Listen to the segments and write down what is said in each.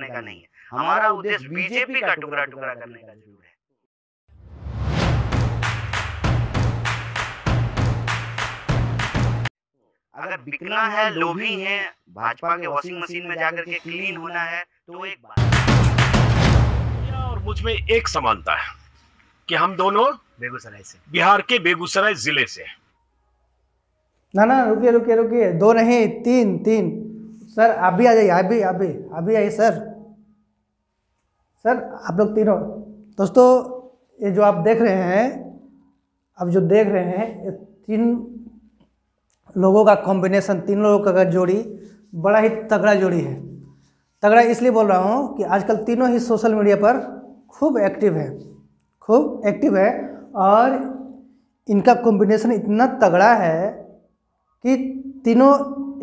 का नहीं है, हमारा उद्देश्य बीजेपी का टुकड़ा टुकड़ा करने का जरूर है। अगर बिकना है, लोभी हैं, भाजपा के वॉशिंग मशीन में जाकर के क्लीन होना है तो एक बात। और मुझ में एक समानता है कि हम दोनों बेगूसराय से, बिहार के बेगूसराय जिले से। ना रुकिए रुकिए रुकिए, 2 नहीं 3 सर आप भी आ जाइए, आप भी आइए सर आप लोग तीनों। दोस्तों ये जो आप देख रहे हैं, अब जो देख रहे हैं, ये 3 लोगों का कॉम्बिनेशन, 3 लोगों का जोड़ी बड़ा ही तगड़ा जोड़ी है। तगड़ा इसलिए बोल रहा हूँ कि आजकल तीनों ही सोशल मीडिया पर खूब एक्टिव है और इनका कॉम्बिनेशन इतना तगड़ा है कि तीनों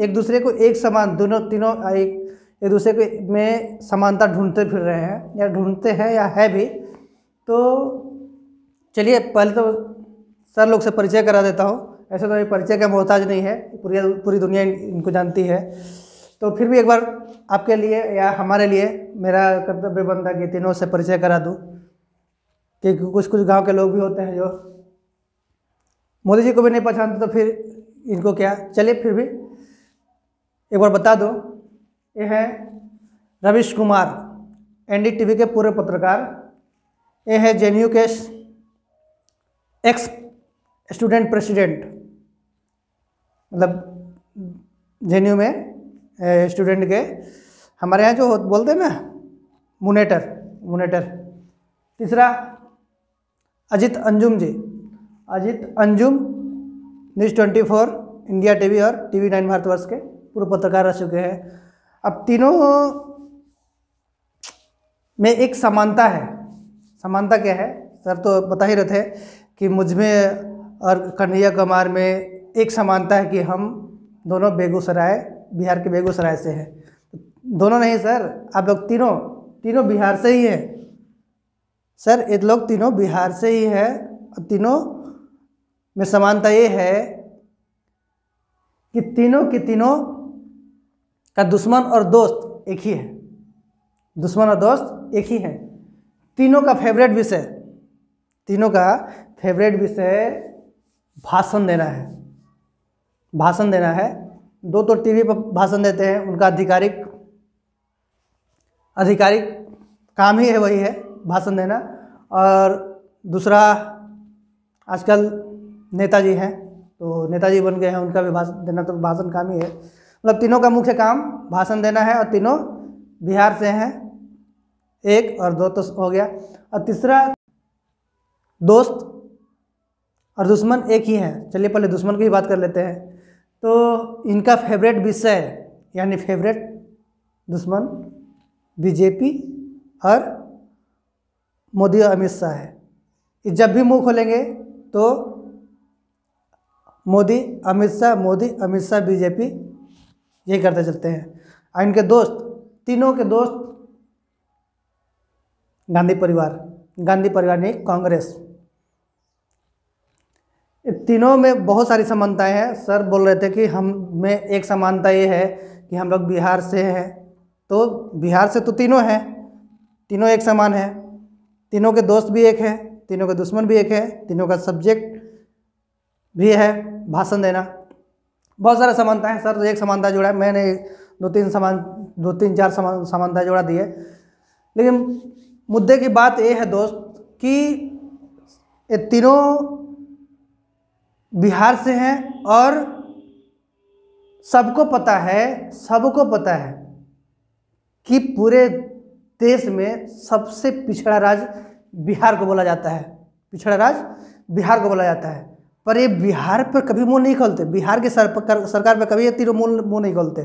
एक दूसरे को एक समान, तीनों एक दूसरे को में समानता ढूंढते फिर रहे हैं, या ढूंढते हैं या है भी। तो चलिए पहले तो सर लोग से परिचय करा देता हूँ। ऐसे तो ये परिचय का मोहताज नहीं है, पूरी दुनिया इनको जानती है, तो फिर भी एक बार आपके लिए या हमारे लिए मेरा कर्तव्य बनता कि तीनों से परिचय करा दूँ, क्योंकि कुछ गांव के लोग भी होते हैं जो मोदी जी को भी नहीं पहचानते, तो फिर इनको क्या। चलिए फिर भी एक बार बता दो, ये है रवीश कुमार, एनडीटीवी के पूर्व पत्रकार। ये है जेएनयू के एक्स स्टूडेंट प्रेसिडेंट, मतलब जेएनयू में स्टूडेंट के हमारे यहाँ जो बोलते हैं ना मुनेटर। तीसरा Ajit Anjum ji, Ajit Anjum news 24 India TV और टीवी 9 भारतवर्ष के पूर्व पत्रकार रह चुके हैं। अब तीनों में एक समानता है। समानता क्या है सर तो बता ही रहे थे कि मुझ में और कन्हैया कुमार में एक समानता है कि हम दोनों बेगूसराय, बिहार के बेगूसराय से हैं। दोनों नहीं सर, आप लोग तीनों बिहार से ही हैं सर, ये लोग तीनों बिहार से ही हैं। तीनों में समानता ये है कि तीनों का दुश्मन और दोस्त एक ही है, तीनों का फेवरेट विषय भाषण देना है। दो तो टीवी पर भाषण देते हैं, उनका आधिकारिक काम ही है, वही है भाषण देना। और दूसरा आजकल नेताजी हैं, तो नेताजी बन गए हैं, उनका भी भाषण देना तो भाषण काम ही है। मतलब तीनों का मुख्य काम भाषण देना है, और तीनों बिहार से हैं, एक और दो तो हो गया। और तीसरा दोस्त और दुश्मन एक ही हैं। चलिए पहले दुश्मन की ही बात कर लेते हैं। तो इनका फेवरेट विषय यानी फेवरेट दुश्मन बीजेपी और मोदी और अमित शाह है। जब भी मुंह खोलेंगे तो मोदी अमित शाह बीजेपी, यही करते चलते हैं। और इनके दोस्त, तीनों के दोस्त गांधी परिवार नहीं, कांग्रेस। तीनों में बहुत सारी समानताएं हैं। सर बोल रहे थे कि हम में एक समानता ये है कि हम लोग बिहार से हैं, तो बिहार से तो तीनों हैं, तीनों एक समान हैं। तीनों के दोस्त भी एक हैं, तीनों के दुश्मन भी एक है, तीनों का सब्जेक्ट भी है भाषण देना। बहुत सारे समानता है सर, एक समानता जोड़ा है मैंने, 2-3-4 समानता जोड़ा दी है। लेकिन मुद्दे की बात ये है दोस्त कि ये तीनों बिहार से हैं और सबको पता है कि पूरे देश में सबसे पिछड़ा राज्य बिहार को बोला जाता है। पर ये बिहार पर कभी मुंह नहीं खोलते, बिहार की सरकार पे कभी ये तीनों मुंह नहीं खोलते,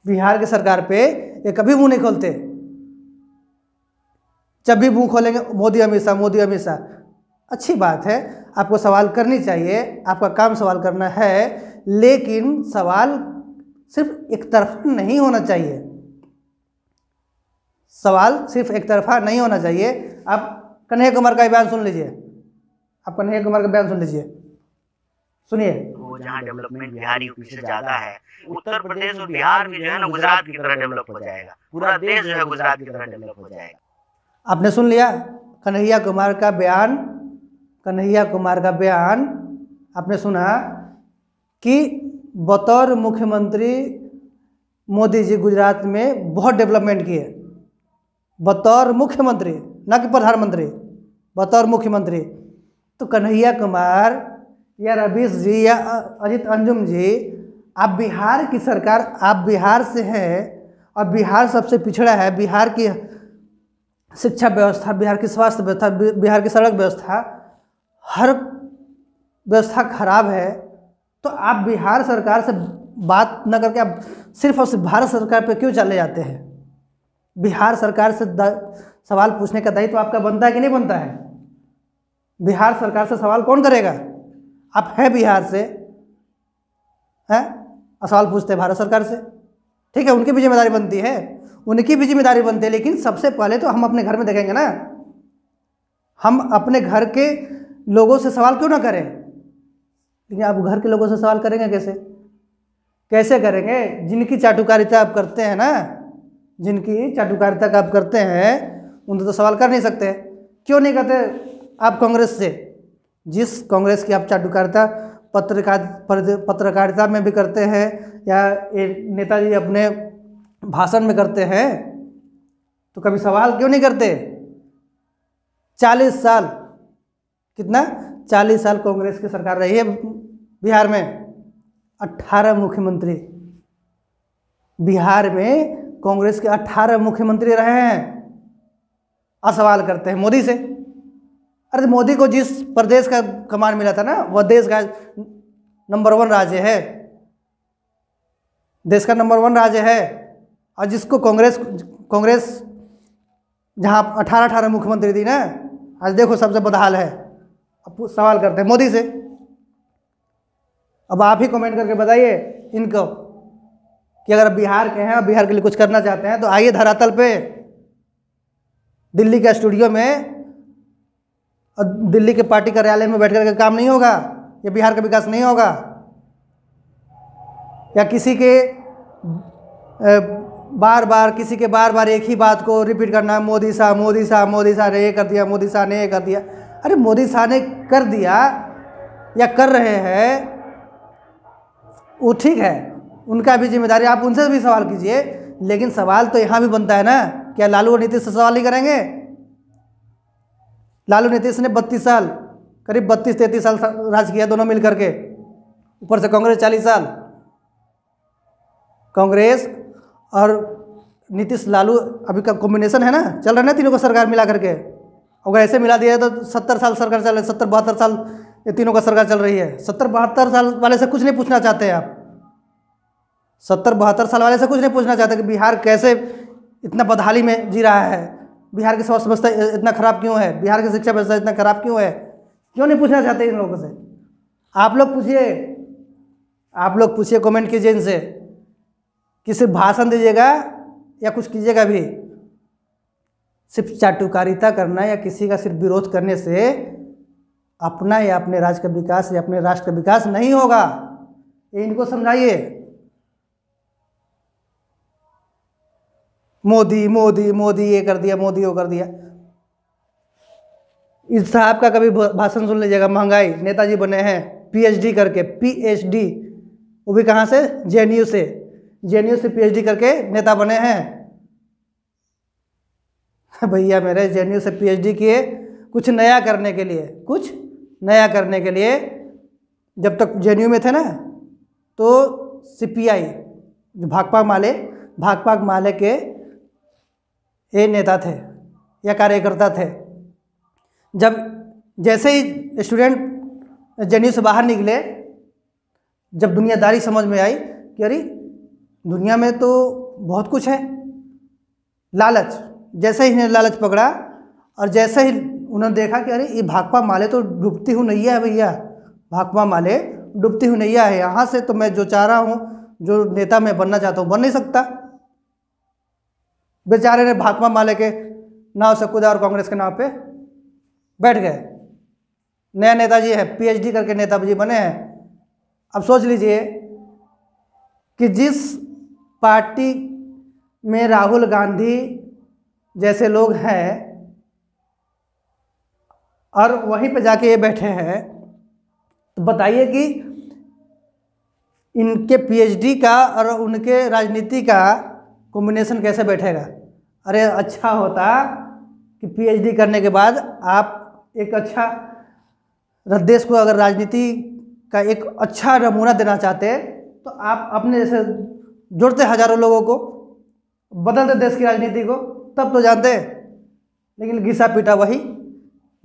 बिहार की सरकार पे ये कभी मुंह नहीं खोलते। जब भी मुंह खोलेंगे मोदी अमित शाह। अच्छी बात है, आपको सवाल करनी चाहिए, आपका काम सवाल करना है, लेकिन सवाल सिर्फ एक तरफा नहीं होना चाहिए। आप कन्हैया कुमार का बयान सुन लीजिए, सुनिए। वो जहाँ डेवलपमेंट बिहार यूपी से ज्यादा है, उत्तर प्रदेश और बिहार भी जो है ना गुजरात की तरह डेवलप हो जाएगा, पूरा देश जो है गुजरात की तरह डेवलप हो जाएगा। आपने सुन लिया कन्हैया कुमार का बयान। कन्हैया कुमार का बयान आपने सुना कि बतौर मुख्यमंत्री मोदी जी गुजरात में बहुत डेवलपमेंट किए, बतौर मुख्यमंत्री, ना कि प्रधानमंत्री, बतौर मुख्यमंत्री। तो कन्हैया कुमार या रवीश जी या अजित अंजुम जी, आप बिहार की सरकार, आप बिहार से हैं और बिहार सबसे पिछड़ा है। बिहार की शिक्षा व्यवस्था, बिहार की स्वास्थ्य व्यवस्था, बिहार की सड़क व्यवस्था, हर व्यवस्था खराब है। तो आप बिहार सरकार से बात न करके आप सिर्फ और सिर्फ भारत सरकार पे क्यों चले जाते हैं? बिहार सरकार से सवाल पूछने का दायित्व आपका बनता है कि नहीं बनता है? बिहार सरकार से सवाल कौन करेगा? आप हैं बिहार से, हैं, सवाल पूछते हैं भारत सरकार से। ठीक है, उनकी भी जिम्मेदारी बनती है, उनकी भी जिम्मेदारी बनती है, लेकिन सबसे पहले तो हम अपने घर में देखेंगे ना। हम अपने घर के लोगों से सवाल क्यों ना करें? लेकिन आप घर के लोगों से सवाल करेंगे कैसे? कैसे करेंगे? जिनकी चाटुकारिता आप करते हैं ना, जिनकी चाटुकारिता का आप करते हैं, उनसे तो सवाल कर नहीं सकते। क्यों नहीं करते? आप कांग्रेस से, जिस कांग्रेस की आप चाटुकारिता पत्रकारिता में भी करते हैं या नेताजी अपने भाषण में करते हैं, तो कभी सवाल क्यों नहीं करते? 40 साल, कितना 40 साल कांग्रेस की सरकार रही है बिहार में, 18 मुख्यमंत्री बिहार में कांग्रेस के 18 मुख्यमंत्री रहे हैं। और सवाल करते हैं मोदी से। अरे मोदी को जिस प्रदेश का कमान मिला था ना, वह देश का नंबर 1 राज्य है, देश का नंबर 1 राज्य है। और जिसको कांग्रेस जहाँ 18 मुख्यमंत्री थी ना, आज देखो सबसे बदहाल है। अब सवाल करते हैं मोदी से। अब आप ही कमेंट करके बताइए इनको कि अगर बिहार के हैं और बिहार के लिए कुछ करना चाहते हैं तो आइए धरातल पे, दिल्ली के स्टूडियो में और दिल्ली के पार्टी कार्यालय में बैठ करके काम नहीं होगा, या बिहार का विकास नहीं होगा, या किसी के बार बार एक ही बात को रिपीट करना, मोदी साहब मोदी साहब मोदी साहब ने ये कर दिया, मोदी साहब ने ये कर दिया। अरे मोदी साहब ने कर दिया या कर रहे हैं वो ठीक है, उनका भी जिम्मेदारी, आप उनसे भी सवाल कीजिए। लेकिन सवाल तो यहाँ भी बनता है ना, क्या लालू और नीतीश से सवाल नहीं करेंगे? लालू नीतीश ने 32 साल, करीब 32-33 साल राज किया दोनों मिल करके, ऊपर से कांग्रेस 40 साल। कांग्रेस और नीतीश लालू अभी का कॉम्बिनेशन है ना, चल रहा है ना तीनों को सरकार मिला करके। अगर ऐसे मिला दिया तो 70 साल सरकार चल रही है, 70-72 साल ये तीनों का सरकार चल रही है। 70-72 साल वाले से कुछ नहीं पूछना चाहते हैं आप? 70-72 साल वाले से कुछ नहीं पूछना चाहते कि बिहार कैसे इतना बदहाली में जी रहा है, बिहार की स्वास्थ्य व्यवस्था इतना खराब क्यों है, बिहार की शिक्षा व्यवस्था इतना खराब क्यों है? क्यों नहीं पूछना चाहते इन लोगों से? आप लोग पूछिए, आप लोग पूछिए, कमेंट कीजिए इनसे कि सिर्फ भाषण दीजिएगा या कुछ कीजिएगा भी। सिर्फ चाटुकारिता करना या किसी का सिर्फ विरोध करने से अपना या अपने राज्य का विकास या अपने राष्ट्र का विकास नहीं होगा। ये इनको समझाइए। मोदी मोदी मोदी ये कर दिया, मोदी वो कर दिया। इस साहब का कभी भाषण सुन लीजिएगा। महंगाई, नेताजी बने हैं पीएचडी करके, पीएचडी, वो भी कहाँ से? जेएनयू से, जेएनयू से पीएचडी करके नेता बने हैं। भैया मेरे जेएनयू से पीएचडी किए कुछ नया करने के लिए, कुछ नया करने के लिए। जब तक जेएनयू में थे ना तो सीपीआई, जो भाकपा माले के ये नेता थे या कार्यकर्ता थे। जब जैसे ही स्टूडेंट जेएनयू से बाहर निकले, जब दुनियादारी समझ में आई कि अरे दुनिया में तो बहुत कुछ है, लालच, जैसे ही इन्हें लालच पकड़ा और जैसे ही उन्होंने देखा कि अरे ये भाकपा माले तो डूबती हुई नैया है भैया, भाकपा माले डूबती हुई नैया है, यहाँ से तो मैं जो चाह रहा हूँ, जो नेता मैं बनना चाहता हूँ बन नहीं सकता। बेचारे ने भाकपा माले के नाव से कूदा और कांग्रेस के नाव पे बैठ गए। नया नेताजी है, पीएचडी करके नेताजी बने हैं। अब सोच लीजिए कि जिस पार्टी में राहुल गांधी जैसे लोग हैं और वहीं पे जाके ये बैठे हैं, तो बताइए कि इनके पीएचडी का और उनके राजनीति का कॉम्बिनेशन कैसे बैठेगा। अरे अच्छा होता कि पीएचडी करने के बाद आप एक अच्छा देश को अगर राजनीति का एक अच्छा नमूना देना चाहते तो आप अपने जैसे जोड़ते हजारों लोगों को, बदलते देश की राजनीति को, तब तो जानते। लेकिन घिसा पीटा वही,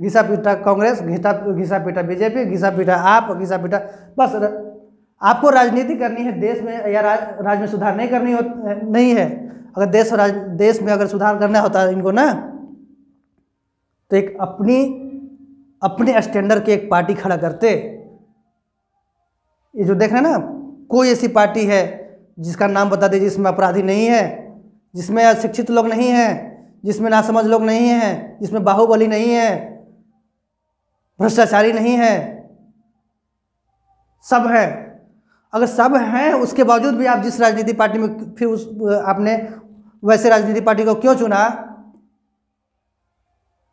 घिसा पीटा कांग्रेस, घिसा पीटा बीजेपी, घिसा पीटा आप, घिसा पीटा बस। आपको राजनीति करनी है देश में या राज्य में सुधार नहीं करनी नहीं है। अगर देश में अगर सुधार करना होता है इनको ना, तो एक अपने स्टैंडर्ड की एक पार्टी खड़ा करते। ये जो देख रहे हैं ना, कोई ऐसी पार्टी है जिसका नाम बता दीजिए जिसमें अपराधी नहीं है, जिसमें अशिक्षित लोग नहीं हैं, जिसमें नासमझ लोग नहीं हैं, जिसमें बाहुबली नहीं है, भ्रष्टाचारी नहीं है। सब है। अगर सब हैं उसके बावजूद भी आप जिस राजनीति पार्टी में फिर आपने वैसे राजनीति पार्टी को क्यों चुना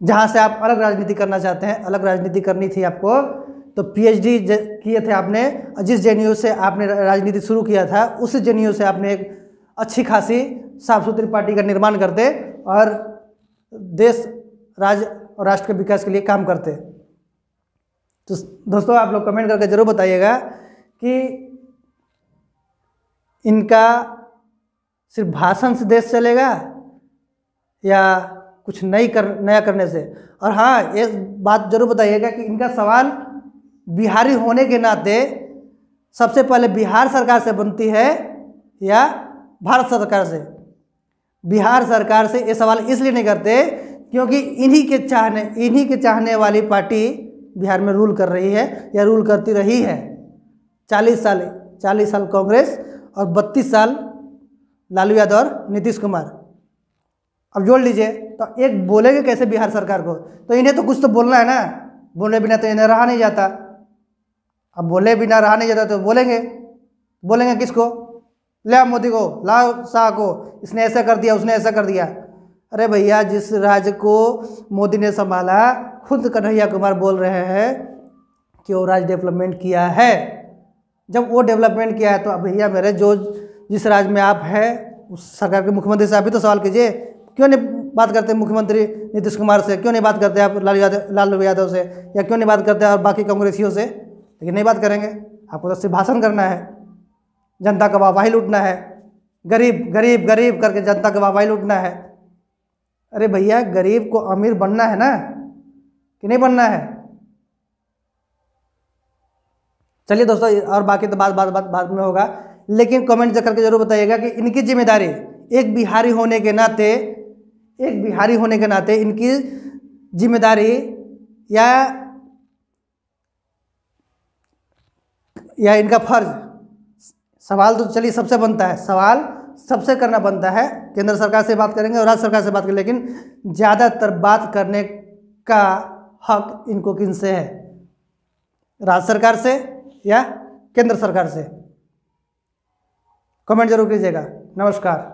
जहां से आप अलग राजनीति करना चाहते हैं। अलग राजनीति करनी थी आपको तो पीएचडी किए थे आपने, जिस जेएनयू से आपने राजनीति शुरू किया था उस जेएनयू से आपने एक अच्छी खासी साफ सुथरी पार्टी का निर्माण करते और देश, राज्य और राष्ट्र के विकास के लिए काम करते। तो दोस्तों आप लोग कमेंट करके जरूर बताइएगा कि इनका सिर्फ भाषण से देश चलेगा या कुछ नया करने से। और हाँ, एक बात जरूर बताइएगा कि इनका सवाल बिहारी होने के नाते सबसे पहले बिहार सरकार से बनती है या भारत सरकार से। बिहार सरकार से ये सवाल इसलिए नहीं करते क्योंकि इन्हीं के चाहने वाली पार्टी बिहार में रूल कर रही है या रूल करती रही है। 40 साल कांग्रेस और 32 साल लालू यादव और नीतीश कुमार। अब जोड़ लीजिए, तो एक बोलेंगे कैसे बिहार सरकार को, तो इन्हें तो कुछ तो बोलना है ना। बोले बिना तो इन्हें रहा नहीं जाता। अब बोले बिना रहा नहीं जाता तो बोलेंगे किसको? ले मोदी को, लाओ शाह को, इसने ऐसा कर दिया, उसने ऐसा कर दिया। अरे भैया, जिस राज्य को मोदी ने संभाला, खुद कन्हैया कुमार बोल रहे हैं कि वो राज्य डेवलपमेंट किया है। जब वो डेवलपमेंट किया है तो भैया मेरे जिस राज्य में आप हैं उस सरकार के मुख्यमंत्री से आप भी तो सवाल कीजिए। क्यों नहीं बात करते मुख्यमंत्री नीतीश कुमार से? क्यों नहीं बात करते आप लालू यादव से? या क्यों नहीं बात करते और बाकी कांग्रेसियों से? लेकिन नहीं बात करेंगे। आपको तो सिर्फ भाषण करना है, जनता का वाहवाही लूटना है, गरीब गरीब गरीब करके जनता का वाहवाही लूटना है। अरे भैया, गरीब को अमीर बनना है ना, कि नहीं बनना है? चलिए दोस्तों, और बाकी तो बाद में होगा, लेकिन कमेंट करके जरूर बताइएगा कि इनकी जिम्मेदारी एक बिहारी होने के नाते इनकी जिम्मेदारी या इनका फर्ज। सवाल तो चलिए सबसे बनता है, सवाल सबसे करना बनता है। केंद्र सरकार से बात करेंगे और राज्य सरकार से बात करेंगे, लेकिन ज़्यादातर बात करने का हक इनको किनसे है? राज्य सरकार से या केंद्र सरकार से? कमेंट जरूर कीजिएगा। नमस्कार।